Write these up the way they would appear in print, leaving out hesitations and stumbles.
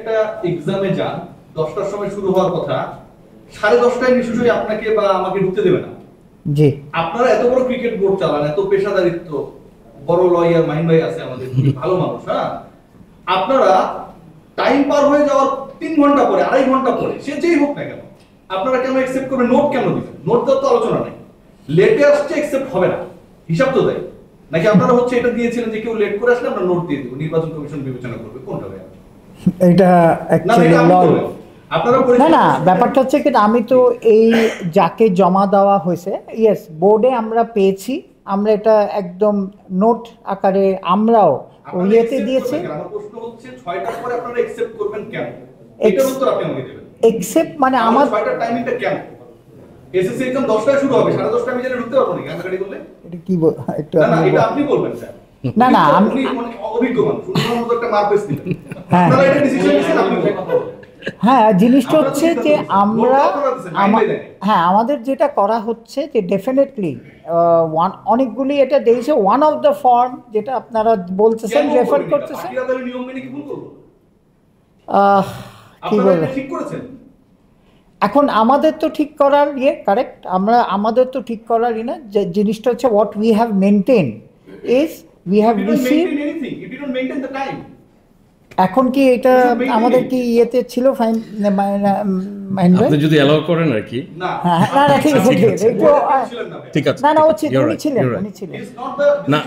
একটা এক্সামে যান 10টার সময় শুরু হওয়ার কথা, 10:30টায় নিশ্চয়ই আপনাকে বা আমাকে ঢুকতে দেবে না। জি, আপনারা এত বড় ক্রিকেট বোর্ড চালান, এত পেশাদারিত্ব, বড় লয়ার মাহিন ভাই আছে আমাদের, ভালো মানুষ। হ্যাঁ, আপনারা টাইম পার হয়ে যাওয়ার 3 ঘন্টা পরে, 2.5 ঘন্টা পরে, সে যেই হোক না কেন, আপনারা কেন অ্যাকসেপ্ট করবেন? নোট কেন দিবেন? নোট দেওয়ার তো আলোচনা নাই। লেটে আসছে অ্যাকসেপ্ট হবে না, হিসাব তো দেয় নাকি? আপনারা হচ্ছে এটা দিয়েছিলেন যে কেউ লেট করে আসলে আমরা নোট দিয়ে দেব, নির্বাচন কমিশন বিবেচনা করবে, কোনটা ভাই? এটা অ্যাকচুয়ালি না না, ব্যাপারটা হচ্ছে কি, আমি তো এই যাকে জমা দেওয়া হয়েছে, ইয়েস, বোর্ডে আমরা পেয়েছি, আমরা এটা একদম নোট আকারে আমরাও ইয়েতে দিয়েছি। আমার প্রশ্ন হচ্ছে 6টার পরে আপনারা অ্যাকসেপ্ট করবেন কেন? এটার উত্তর আপনি আমাকে দেবেন। অ্যাকসেপ্ট মানে আমার 6টার টাইমিংটা কেন? এসএসসি এক্সাম 10টায় শুরু হবে, 10:30 আমি জানি ঢুকতে পারবো না গাড়ি করলে। এটা কি একটু না না, এটা আপনি বলবেন স্যার। না না, আমি অভিজ্ঞ মানুষ, শুনুন মতো একটা মার্ক পেস দিবেন। হ্যাঁ আপনারা এটা ডিসিশন নিছেন, আপনি কথা বলেন। হ্যাঁ, জিনিসটা হচ্ছে যে আমরা হ্যাঁ আমাদের যেটা করা হচ্ছে যে ডেফিনেটলি অনেকগুলি এটা দিয়েছে, ওয়ান অফ দ্য ফর্ম যেটা আপনারা বলতেছেন, রেফার করতেছেন, কি বলবো, এখন আমাদের তো ঠিক করার কারেক্ট, আমাদের তো ঠিক করার না, যে জিনিসটা হচ্ছে what we have maintain is we have receive. এখন কি এটা আমাদের কি ইয়েতে ছিল? ফাইন, আপনি যদি অ্যালাউ করেন আর কি। না না না, ঠিক আছে ঠিক আছে, না না, উনি ছিলেন না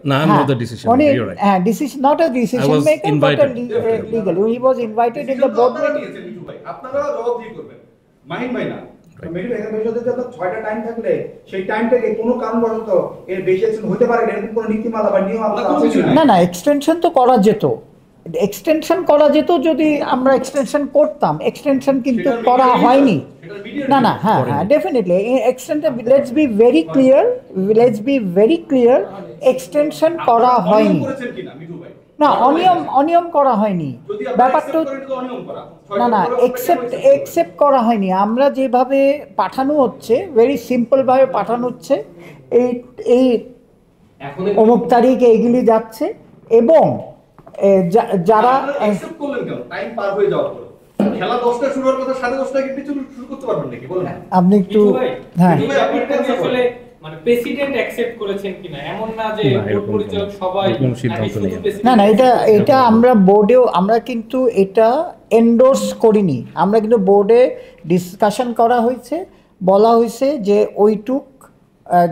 না, I am not the decision maker, you are right. হ্যাঁ, this is not a decision maker but a legal, he was invited in the board meeting. আপনারা জবাবদিহি করবেন, মাহিন ভাই না। মেডিকেল এখানে যদি 6টা টাইম থাকলে সেই টাইমটাকে কোনো কারণবশত এর বেশি এক্সটেন্ড হতে পারে, এরকম কোনো নীতিমালা বা নিয়ম আপনারা আছে? না না, এক্সটেনশন তো করা যেত, এক্সটেনশন করা যেত যদি আমরা এক্সটেনশন করতাম, এক্সটেনশন কিন্তু করা হয়নি। না না, হ্যাঁ হ্যাঁ, definitely extension, let's be very clear, extension করা হয়নি। না, অনিয়ম করা হয়নি, ব্যাপারটা না না, একসেপ্ট করা হয়নি। আমরা যেভাবে পাঠানো হচ্ছে, ভেরি সিম্পল ভাবে পাঠানো হচ্ছে, এই অমুক তারিখ এইগুলি যাচ্ছে, এবং যারা খেলা 10টায় শুরু হওয়ার কথা, 10:30টায় কি শুরু করতে পারবেন নাকি? বলেন আপনি একটু। হ্যাঁ, আসলে মানে প্রেসিডেন্ট অ্যাকসেপ্ট করেছেন কিনা, এমন না যে বোর্ড পরিচালক সবাই কোনো সিদ্ধান্ত নেই। না না, এটা আমরা বোর্ডেও আমরা কিন্তু এটা এন্ডোর্স করিনি, আমরা কিন্তু বোর্ডে ডিসকাশন করা হয়েছে, বলা হয়েছে যে ওইটুক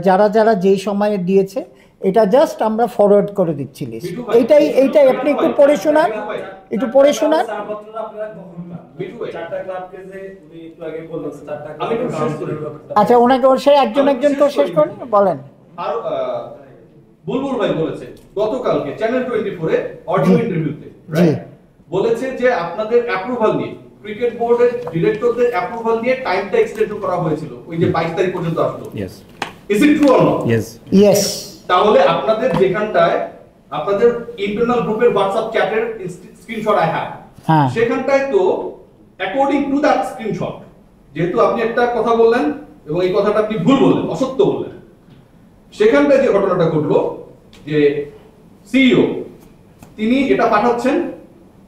যারা যেই সময়ে দিয়েছে, এটা জাস্ট আমরা ফরওয়ার্ড করে দিচ্ছি লিস্ট। এইটাই আপনি একটু পড়ে শোনান। আচ্ছা, ওনাকে সে একজন করে শেষ করেন, বলেন। আর বুলবুল ভাই বলেছে গতকালকে চ্যানেল 24 এ অডিও ইন্টারভিউতে, বলেছে যে আপনাদের অ্যাপ্রুভাল নিয়ে, ক্রিকেট বোর্ডের ডিরেক্টরদের অ্যাপ্রুভাল নিয়ে টাইমটা এক্সটেন্ড করা হয়েছিল, ওই যে 22 তারিখ পর্যন্ত আসলো। Yes, is it true or not? Yes. তাহলে আপনাদের যেখানটায় আপনাদের ইন্টারনাল গ্রুপের হোয়াটসঅ্যাপ চ্যাটের স্ক্রিনশট আই হ্যাভ, সেখানটায় তো অ্যাকর্ডিং টু দ্যাট স্ক্রিনশট, যেহেতু আপনি একটা কথা বললেন এবং এই কথাটা আপনি ভুল বললেন, অসত্য বললেন, সেখানটায় যে ঘটনাটা ঘটলো যে সিইও তিনি এটা পাঠাচ্ছেন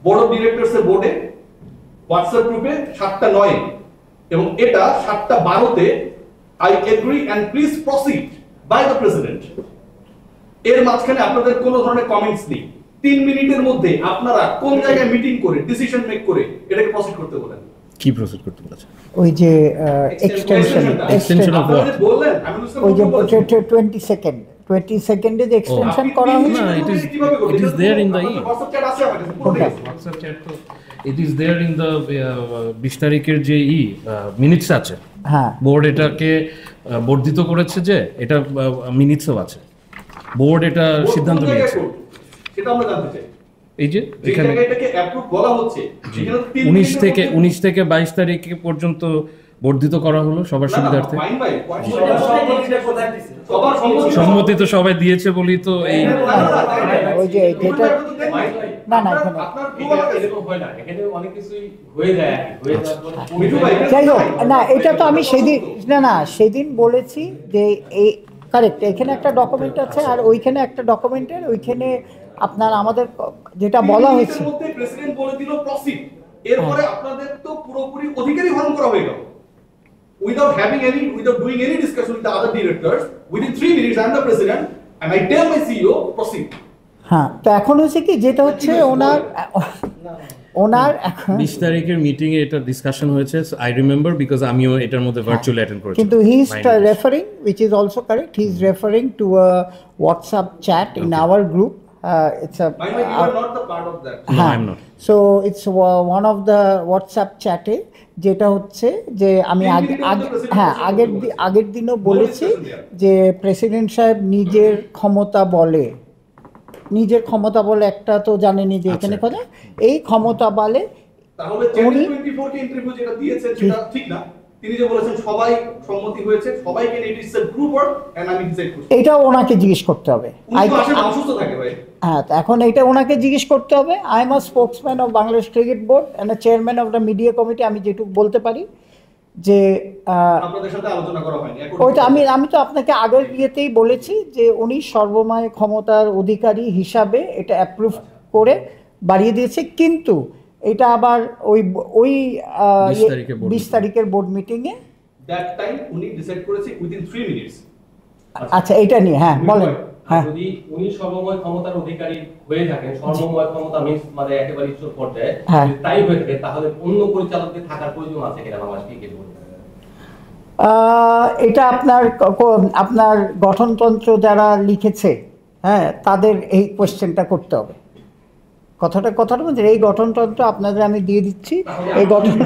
বোর্ড অফ ডিরেক্টরস এর বোর্ডে হোয়াটসঅ্যাপ গ্রুপে 7:09 এবং এটা 7:12 I agree and please proceed by the president. এর মাঝখানে আপনাদের কোনো ধরনের কমেন্টস নেই। 3 মিনিটের মধ্যে আপনারা কোন জায়গায় মিটিং করে ডিসিশন মেক করে এটাকে প্রসিড করতে বলেন? কি প্রসিড করতে বলেছে? ওই যে এক্সটেনশন অফ হোয়াট বললেন, ওই যে 20 সেকেন্ডে যে এক্সটেনশন করা হয়েছে। না, it is there in the WhatsApp chat আছে আমাদের, WhatsApp chat তো it is there in the 20 তারিখের যে মিনিটস আছে। হ্যাঁ, বোর্ড এটাকে বর্ধিত করেছে, যে এটা মিনিটসও আছে, বোর্ড এটা সিদ্ধান্ত নিয়েছে। সেটা আমরা জানতে চাই। এই যে এখানে এটাকে অ্যাপ্রুভ বলা হচ্ছে, 19 থেকে 22 তারিখ পর্যন্ত বর্ধিত করা হলো সবার সুবিধার্থে। সম্মতি তো সবাই দিয়েছে বলি তো এই ওই যে যেটা না না, যাই হোক না, এটা তো আমি সেদিন বলেছি যে এই কারেক্ট, এখানে একটা ডকুমেন্ট আছে আর ওইখানে একটা ডকুমেন্টের, ওইখানে আপনার আমাদের যেটা বলা হয়েছে, প্রেসিডেন্ট বলে দিল প্রসিড, এরপরে আপনাদের তো পুরোপুরি অধিকারই হরণ করা হয়ে গেল without doing any discussion with the other directors. Within 3 minutes I am the president and I tell my CEO proceed. হ্যাঁ, তো এখন হচ্ছে কি যেটা হচ্ছে ওনার 20 তারিখের মিটিং এ এটা ডিসকাশন হয়েছে, আই রিমেম্বার, বিকজ আমিও এটার মধ্যে ভার্চুয়ালি অ্যাটেন্ড করেছি। কিন্তু he is referring, which is also correct, he is referring to a WhatsApp chat in our group. It's a By the way, you are not the part of that. No, I'm not. So it's one of the WhatsApp chat-এ যেটা হচ্ছে যে আমি আগের দিনও বলেছি যে president সাহেব নিজের ক্ষমতা বলে একটা তো জানেনি যে এখানে কথা, এই ক্ষমতা বলে তাহলে 24 কে ইন্টারভিউ যেটা দিয়েছেন সেটা ঠিক না। তিনি যে বলেছেন সবাই সম্মতি হয়েছে, সবাইকে it is a group work and আমি ডিসাইড করছি, এটা ওনাকে জিজ্ঞেস করতে হবে। অসুস্থ থাকে ভাই। হ্যাঁ, এখন এটা ওনাকে জিজ্ঞেস করতে হবে। I am a spokesman of Bangladesh cricket board and a chairman of the media committee. আমি যেটুকু বলতে পারি যে আপনাদের সাথে আলোচনা করা হয়নি। ওইটা আমি তো আপনাকে আগের ইয়েতেই বলেছি যে উনি সর্বময় ক্ষমতার অধিকারী হিসাবে এটা অ্যাপ্রুভ করে বাড়িয়ে দিয়েছে, কিন্তু এটা আবার ওই 20 তারিখের বোর্ড মিটিংয়ে দ্যাট টাইম উনি ডিসাইড করেছে উইদিন 3 মিনিটস। আচ্ছা, এটা নিয়ে হ্যাঁ বলেন। হ্যাঁ, যদি উনি সর্বময় ক্ষমতার অধিকারী হয়ে থাকেন, সর্বময় ক্ষমতা মিন্স মানে একেবারে ঈশ্বর পর্যায়ে তাই হয়ে থাকে, তাহলে অন্য পরিচালকদের থাকার প্রয়োজন আছে কিনা বাংলাদেশ ক্রিকেট বোর্ডে? এটা আপনার গঠনতন্ত্র যারা লিখেছে, হ্যাঁ, তাদের এই কোয়েশ্চেনটা করতে হবে। কথাটা বলছেন, এই গঠনতন্ত্র আপনাদের আমি দিয়ে দিচ্ছি। এই গঠন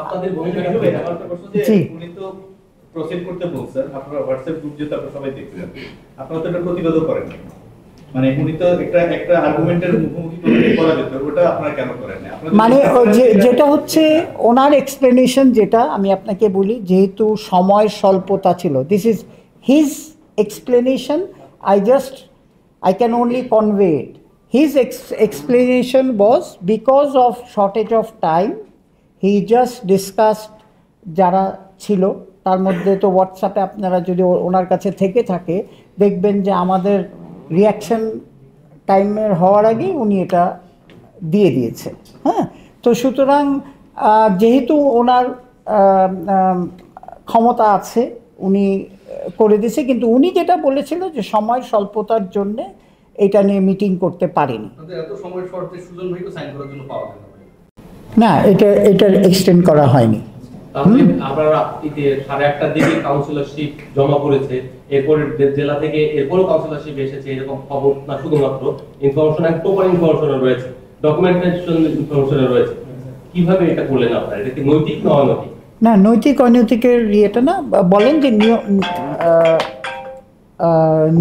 আপনাদের ভূমিকাটা জি, উনি তো প্রসিড করতে বলছেন, আপনারা হোয়াটসঅ্যাপ গ্রুপ যেটা আপনারা সবাই দেখছেন, আপনারা তো এটা প্রতিবাদও করেন, মানে উনি তো একটা আর্গুমেন্টের মুখোমুখি করা যেত, ওটা আপনারা কেন করেন না? মানে যেটা হচ্ছে ওনার এক্সপ্লেনেশন, যেটা আমি আপনাকে বলি, যেহেতু সময় স্বল্পতা ছিল, this is his explanation, I can only convey it. His explanation was because of shortage of time, he just discussed যারা ছিল তার মধ্যে, তো হোয়াটসঅ্যাপে আপনারা যদি ওনার কাছে থেকে থাকে দেখবেন যে আমাদের রিয়াকশন টাইমের হওয়ার আগেই উনি এটা দিয়ে দিয়েছে। হ্যাঁ, তো সুতরাং যেহেতু ওনার ক্ষমতা আছে উনি করে দিয়েছে, কিন্তু উনি যেটা বলেছিল যে সময় স্বল্পতার জন্যে এটা নিয়ে মিটিং করতে পারেনি। না, এটা এক্সটেন্ড করা হয়নি। তাহলে আপনারা 1:30টার দিকে কাউন্সিলরশিপ জমা করেছে, এরপর জেলা থেকে এরপরও কাউন্সিলরশিপ এসেছে, এরকম খবর না শুধুমাত্র ইনফরমেশন এন্ড প্রপার ইনফরমেশন রয়েছে, ডকুমেন্টেশন ইনফরমেশন রয়েছে, কিভাবে এটা করলেন আপনারা? এটা কি নৈতিক না অনৈতিক? না, নৈতিক অনৈতিকের ইয়েটা না, বলেন যে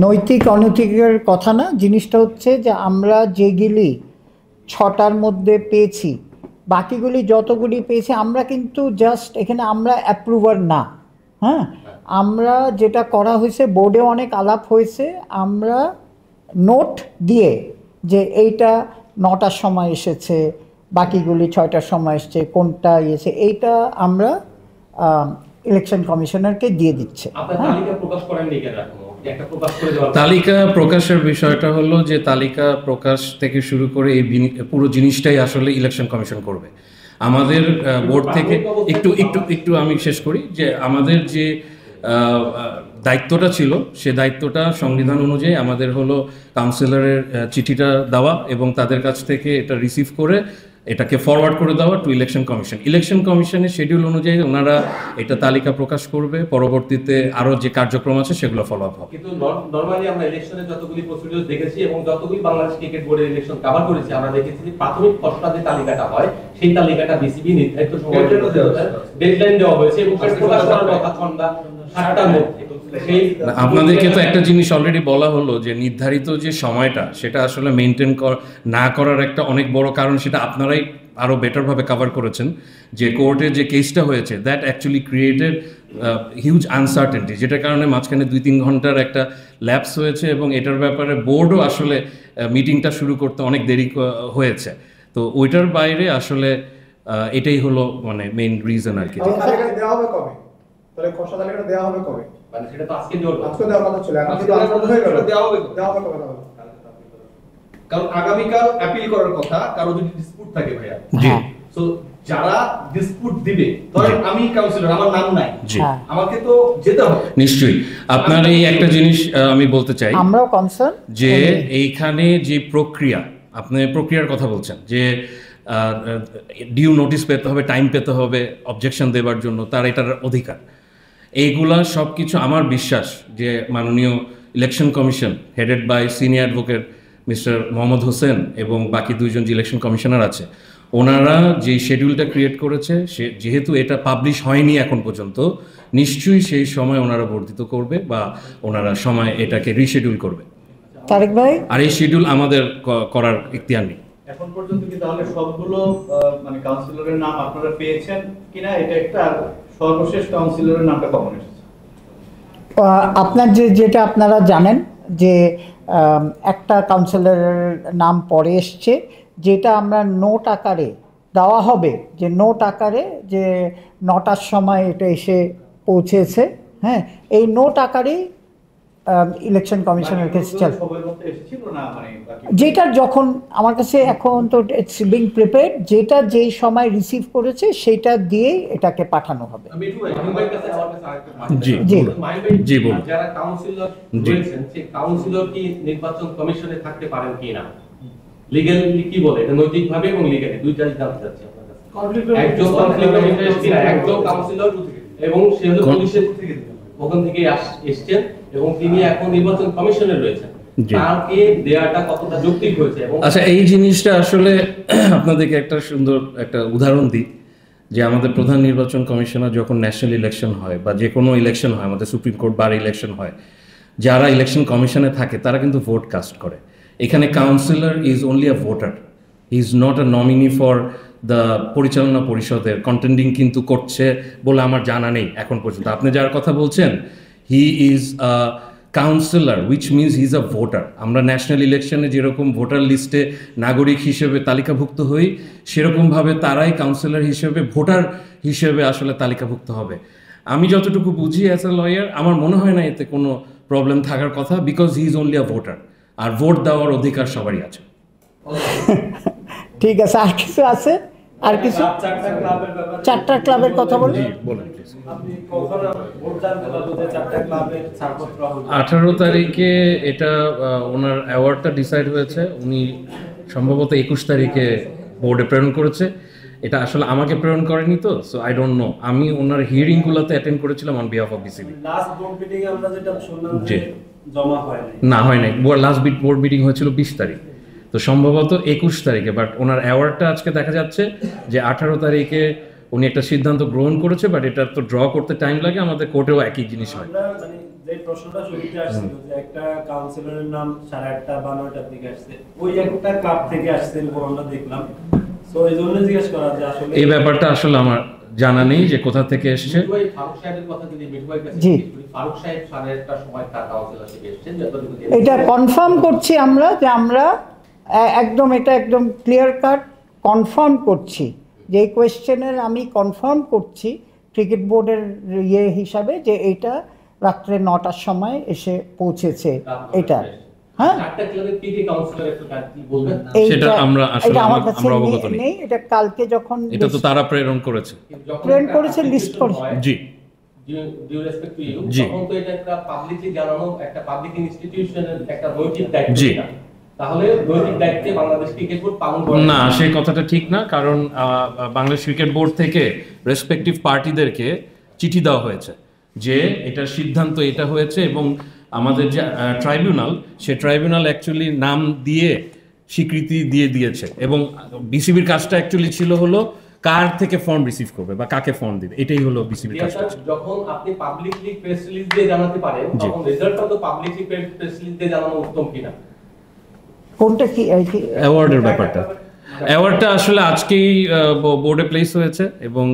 নৈতিক অনৈতিকের কথা না, জিনিসটা হচ্ছে যে আমরা যেগুলি 6টার মধ্যে পেয়েছি, বাকিগুলি যতগুলি পেয়েছি আমরা কিন্তু জাস্ট এখানে আমরা অ্যাপ্রুভার না। হ্যাঁ, আমরা যেটা করা হয়েছে, বোর্ডে অনেক আলাপ হয়েছে, আমরা নোট দিয়ে যে এইটা 9টার সময় এসেছে, বাকিগুলি 6টার সময় এসছে, কোনটা এসেছে, এইটা আমরা ইলেকশন কমিশনারকে দিয়ে দিচ্ছে। তালিকা প্রকাশের বিষয়টা হলো যে তালিকা প্রকাশ থেকে শুরু করে এই পুরো জিনিসটাই আসলে ইলেকশন কমিশন করবে। আমাদের বোর্ড থেকে একটু আমি শেষ করি যে আমাদের যে দায়িত্বটা ছিল, সে দায়িত্বটা সংবিধান অনুযায়ী আমাদের হলো কাউন্সিলরের চিঠিটা দেওয়া এবং তাদের কাছ থেকে এটা রিসিভ করে এটাকে ফরওয়ার্ড করে দেওয়া টু ইলেকশন কমিশন। ইলেকশন কমিশনের শিডিউল অনুযায়ী ওনারা এটা তালিকা প্রকাশ করবে, পরবর্তীতে আরো যে কার্যক্রম আছে সেগুলো ফলো আপ হবে। কিন্তু নরমালি আমরা ইলেকশনের যতগুলি প্রসিডিউর দেখেছি এবং যতগুলি বাংলাদেশ ক্রিকেট বোর্ডের ইলেকশন কভার করেছি, আমরা দেখেছি যে প্রাথমিক খসড়া যে তালিকাটা হয় সেই তালিকাটা বিসিবি নির্ধারিত সময়ের মধ্যে ডেডলাইন দেওয়া হয়েছে এবং প্রকাশ করার কথা সন্ধ্যা 7টার মধ্যে। আপনাদেরকে তো একটা জিনিস অলরেডি বলা হলো যে নির্ধারিত যে সময়টা সেটা আসলে মেনটেন না করার একটা অনেক বড় কারণ, সেটা আপনারাই আরও বেটারভাবে কভার করেছেন, যে কোর্টে যে কেসটা হয়েছে that actually created huge uncertainty, যেটার কারণে মাঝখানে 2-3 ঘন্টার একটা ল্যাপস হয়েছে এবং এটার ব্যাপারে বোর্ডও আসলে মিটিংটা শুরু করতে অনেক দেরি হয়েছে। তো ওইটার বাইরে আসলে এটাই হলো মানে মেইন রিজন আর কি। তাহলে খসড়া তালিকাটা দেওয়া হবে কবে? মানে সেটা তো আজকে দেওয়ার কথা ছিল, এখন কিন্তু আজকে হয়ে গেল, দেওয়া হবে কবে তাহলে? কারণ আগামীকাল অ্যাপিল করার কথা, কারো যদি ডিসপুট থাকে ভাইয়া, জি সো যারা ডিসপুট দিবে, ধরেন আমি কাউন্সিলর, আমার নাম নাই, আমাকে তো যেতে হবে নিশ্চয়ই। আপনার এই একটা জিনিস আমি বলতে চাই, আমরাও কনসার্ন যে এইখানে যে প্রক্রিয়া, আপনি প্রক্রিয়ার কথা বলছেন, যে ডিউ নোটিশ পেতে হবে, টাইম পেতে হবে অবজেকশন দেবার জন্য, তার এটার অধিকার, এইগুলা সব কিছু আমার বিশ্বাস যে মাননীয় election commission headed by senior advocate mister Mohammad Hossain এবং বাকি দুইজন যে ইলেকশন কমিশনার আছে, ওনারা যে শিডিউলটা ক্রিয়েট করেছে, যেহেতু এটা পাবলিশ হয়নি এখন পর্যন্ত, নিশ্চয়ই সেই সময় ওনারা বর্ধিত করবে বা ওনারা সময় এটাকে রিশিডিউল করবে। তারেক ভাই, আর এই শিডিউল আমাদের করার ইখতিয়ার নেই। এখন পর্যন্ত কি তাহলে সবগুলো মানে কাউন্সিলরের নাম আপনারা পেয়েছেন কিনা, এটা একটা, সর্বশেষ কাউন্সিলরের নামটা কখন এসেছে? আপনার যেটা আপনারা জানেন যে একটা কাউন্সিলরের নাম পরে এসছে, যেটা আমরা নোট আকারে দেওয়া হবে, যে নোট আকারে যে 9টার সময় এটা এসে পৌঁছেছে, হ্যাঁ, এই নোট আকারেই ইলেকশন কমিশনের কাছে যেটা যখন আমার কাছে এখন তো ইটস বিং প্রিপেয়ার্ড, যেটা যেই সময় রিসিভ করেছে সেটা দিয়েই এটাকে পাঠানো হবে। জি জি বলুন। যারা কাউন্সিলর রয়েছেন, সেই কাউন্সিলর কি নির্বাচন কমিশনে থাকতে পারেন কিনা, লিগ্যালি কি বলে, এটা নৈতিকভাবে এবং লিগ্যালি দুইটাই জানতে চাচ্ছি আপনার কাছে। একজন কনফ্লিক্ট অফ ইন্টারেস্ট কিনা, একজন কাউন্সিলর এবং সে হলো পুলিশের ওখান থেকে এসেছেন এবং তিনি এখন নির্বাচন কমিশনে রয়েছেন, তাকে দেয়াটা কতটা যৌক্তিক হয়েছে? আচ্ছা, এই জিনিসটা আসলে আপনাদেরকে একটা সুন্দর একটা উদাহরণ দিই, যে আমাদের প্রধান নির্বাচন কমিশনার যখন ন্যাশনাল ইলেকশন হয় বা যে কোনো ইলেকশন হয়, আমাদের সুপ্রিম কোর্ট বার ইলেকশন হয়, যারা ইলেকশন কমিশনে থাকে তারা কিন্তু ভোট কাস্ট করে। এখানে councillor is only a voter, he is not a nominee for the পরিচালনা পরিষদের। কন্টেন্ডিং কিন্তু করছে বলে আমার জানা নেই এখন পর্যন্ত। আপনি যার কথা বলছেন, he is a councillor, which means he is a voter. আমরা ন্যাশনাল ইলেকশনে যেরকম ভোটার লিস্টে নাগরিক হিসেবে তালিকাভুক্ত হই, সেরকমভাবে তারাই কাউন্সিলর হিসেবে, ভোটার হিসেবে আসলে তালিকাভুক্ত হবে। আমি যতটুকু বুঝি অ্যাজ এ লয়ার, আমার মনে হয় না এতে কোনো প্রবলেম থাকার কথা, because he is only a voter, আর ভোট দেওয়ার অধিকার সবারই আছে। ঠিক আছে, আর কিছু আছে? আর কিছু? 4টা ক্লাবের কথা বলি। 18 তারিখে এটা ওনার অ্যাওয়ার্ডটা ডিসাইড হয়েছে, উনি সম্ভবত 21 তারিখে বোর্ডে প্রেরণ করেছে। এটা আসলে আমাকে প্রেরণ করেনি তো, সো আই ডোন্ট নো। আমি ওনার হিয়ারিংগুলোতে অ্যাটেন্ড করেছিলাম on behalf of BCB. Last board meeting আমরা যেটা শুনলাম যে জমা হয় না, হয় নাই। লাস্ট বোর্ড মিটিং হয়েছিল 20 তারিখ, তো সম্ভবত 21 তারিখে। বাট ওনার অ্যাওয়ার্ডটা আজকে দেখা যাচ্ছে যে 18 তারিখে উনি একটা সিদ্ধান্ত গ্রহণ করেছে, বাট এটা তো ড্র করতে টাইম লাগে। আমাদের কোর্টেও একই জিনিস হয়। মানে যে প্রশ্নটা শুরুতে আসছিল যে একটা কাউন্সিলরের নাম 8:30 বা 9টার দিকে আসছে, ওই একটা ক্লাব থেকে আসছে এরকম আমরা দেখলাম। সো এই জন্য জিজ্ঞেস করা যে আসলে এই ব্যাপারটা আসলে আমার জানা নেই যে কোথা থেকে এসেছে। ফারুক সাহেবের কথা যদি মিঠুভাই কাছে, ফারুক সাহেব 8:30টার সময় তার কাউন্সিলরশিপে এসেছেন, এটা কনফার্ম করছি আমরা, যে আমরা একদম এটা একদম ক্লিয়ার কাট কনফার্ম করছি, যে এই কোয়েশ্চেনের আমি কনফার্ম করছি ক্রিকেট বোর্ডের হিসাবে, যে এইটা রাত্রে 9টার সময় এসে পৌঁছেছে। এটা হ্যাঁ, সেটা আমরা আসলে আমরা অবগত নেই। এটা কালকে যখন এটা তো তারা প্রেরণ করেছে লিস্ট করেছে। জি ডিউ রেসপেক্ট টু ইউ, তখন তো এটা একটা পাবলিকলি জানানো, একটা পাবলিক ইনস্টিটিউশনের একটা নৈতিক দায়িত্ব। জি, তাহলে নৈতিক দায়িত্বে বাংলাদেশ ক্রিকেট বোর্ড পালন করে না, সেই কথাটা ঠিক না। কারণ বাংলাদেশ ক্রিকেট বোর্ড থেকে রেসপেক্টিভ পার্টিদেরকে চিঠি দেওয়া হয়েছে যে এটার সিদ্ধান্ত এটা হয়েছে, এবং আমাদের যে ট্রাইব্যুনাল, সে ট্রাইব্যুনাল অ্যাকচুয়ালি নাম দিয়ে স্বীকৃতি দিয়ে দিয়েছে, এবং বিসিবির কাজটা অ্যাকচুয়ালি ছিল হলো কার থেকে ফর্ম রিসিভ করবে বা কাকে ফর্ম দিবে, এটাই হলো বিসিবির কাজটা। যখন আপনি পাবলিকলি প্রেস রিলিজ দিয়ে জানাতে পারেন, তখন রেজাল্টটা তো পাবলিকলি প্রেস রিলিজ দিয়ে জানানো উত্তম কিনা? কোনটা কি অ্যাওয়ার্ডের ব্যাপারটা? অ্যাওয়ার্ডটা আসলে আজকেই বোর্ডে প্লেস হয়েছে, এবং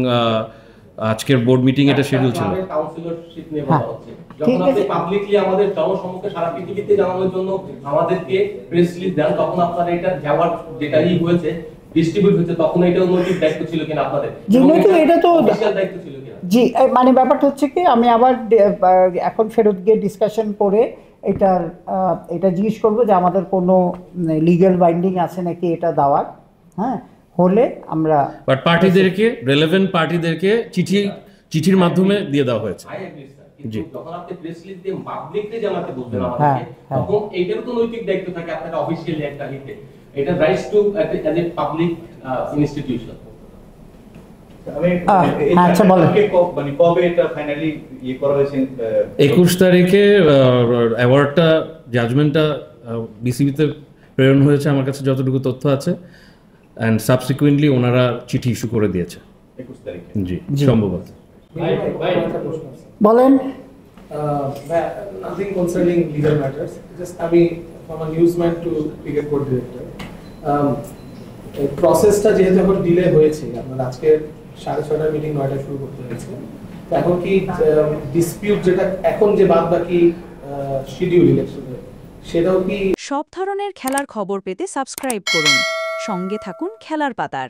আজকের বোর্ড মিটিং এটা শিডিউল ছিল। কাউন্সিলরশিপ নিয়ে বলা হচ্ছে, যখন আপনি পাবলিকলি আমাদের জনসম্মুখে সারা পৃথিবীতে জানানোর জন্য আমাদেরকে প্রেস রিলিজ দেন, তখন আপনারা এটা অ্যাওয়ার্ড যেটাই হয়েছে ডিস্ট্রিবিউট হচ্ছে, তখন এটা নৈতিক দায়িত্ব ছিল কিনা আপনাদের? এটা তো অফিশিয়াল দায়িত্ব ছিল কিনা? জি, মানে ব্যাপারটা হচ্ছে কি, আমি আবার এখন ফেরত গিয়ে ডিসকাশন করে এটা জিজ্ঞেস করবো যে আমাদের কোনো লিগ্যাল বাইন্ডিং আছে নাকি এটা দেওয়ার, হ্যাঁ, হলে আমরা বাট পার্টিদেরকে রিলেভেন্ট পার্টিদেরকে চিঠির মাধ্যমে দিয়ে দেওয়া হয়েছে। যখন আপনি প্রেস রিলিজ দিয়ে পাবলিকলি জানাতে বলবেন আমাদেরকে, তখন এইটারও তো নৈতিক দায়িত্ব থাকে আপনাকে অফিশিয়ালি একটা লিখতে, এটা rights to as a public institution. আচ্ছা বলেন, মানে কবে এটা ফাইনালি ইয়ে করা হয়েছে? 21 তারিখে অ্যাওয়ার্ডটা জাজমেন্টটা বিসিবিতে প্রেরণ হয়েছে আমার কাছে যতটুকু তথ্য আছে, অ্যান্ড সাবসিকুয়েন্টলি ওনারা চিঠি ইস্যু করে দিয়েছে 21 তারিখে। জি সম্ভবত। বলেন। Nothing concerning legal matters. Just from a newsman to cricket board director. প্রসেসটা যেহেতু এখন ডিলে হয়েছে, আপনার আজকে 6:30 মিটিং 9টায় শুরু করতে হয়েছে, তো এখন কি ডিসপিউট যেটা এখন যে বাদ বাকি শিডিউল ইলেকশনের, সেটাও কি? সব ধরনের খেলার খবর পেতে সাবস্ক্রাইব করুন, সঙ্গে থাকুন খেলার পাতার।